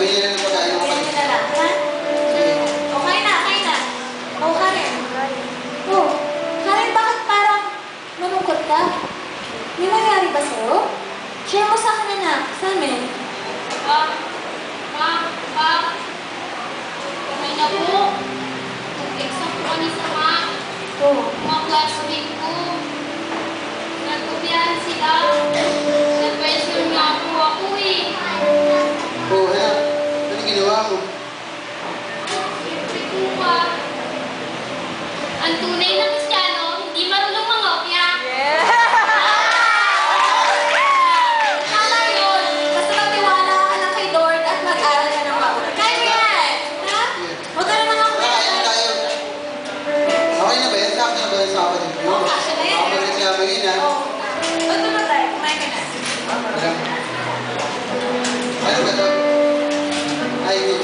Sabihin niya lang pagkain mo. Ganyan na lang, ha? O, kain na, kain na. O, Karen. O, Karen, bakit parang malungkot ka? May nangyari ba sa'yo? Share mo sa akin, anak. Sa amin. Okay na po. Nag-exam po kami sa mga classmate ko. Nagkupihan sila. Nag-question nga po ako eh. Oo, anak. Ano ginawa mo? Siyempre po ba? Ang tunay na Kristiyano, hindi marunong mangopya. Tama yun. Basta magtiwala ka lang kay Lord at mag-aral ka ng mabuti. Kaya mo yan. Ha? Huwag ka na mga Kakain na tayo. Okay na ba yan? Sakto na ba yan sa kapatid mo? Oo, kasya na yan. Ako magreklamo yun, ha? Oo. Ito na tayo. Kumain ka na. Ano ba ito? Ay, hindi.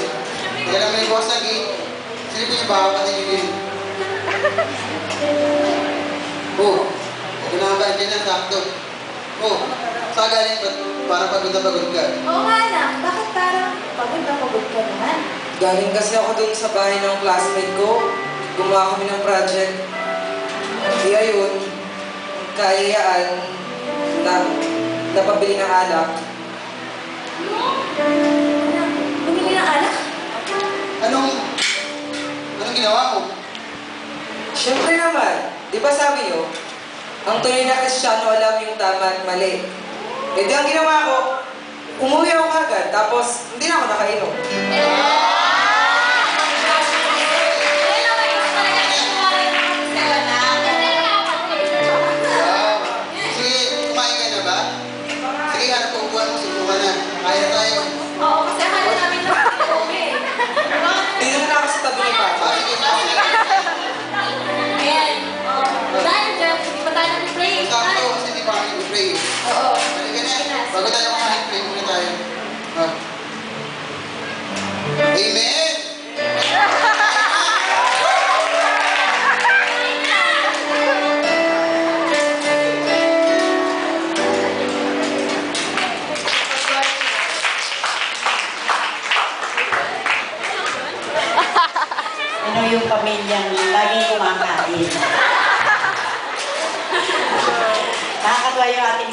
Kaya lang may bukas na gate. Sino po yung baka pati yung gate? Oo. Kunahan ka na, sakto. Oo. Saan galing? Parang pagod na pagod ka. Oo nga anak. Bakit parang pagod na pagod ka naman? Galing kasi ako dun sa bahay ng classmate ko. Gumawa kami ng project. Di ayun, kaayaan na napabili ng alak. Anak, bumili ng alak? Anong ginawa mo? Siyempre naman, di ba sabi nyo, ang tunay na Kristiyano alam yung tama at mali. E di ang ginawa ko, umuwi ako agad, tapos hindi na ako nakainom. Sige, kumain ka na ba? Sige, hanap ko upuan mo, subukan na. Kaya na tayo. Oo, kasi akala namin lang kami. Dito na ako sa tabi ni Papa. Sige, sige. Ayan. Dahil dyan, hindi pa tayo nag-pray. Sakto, kasi di pa kami mag-pray. Oo. Halika na. Bago tayo kumain, pray muna tayo. Amen! Ano yung pamilyang laging kumakain? Nakakatuwa yung ating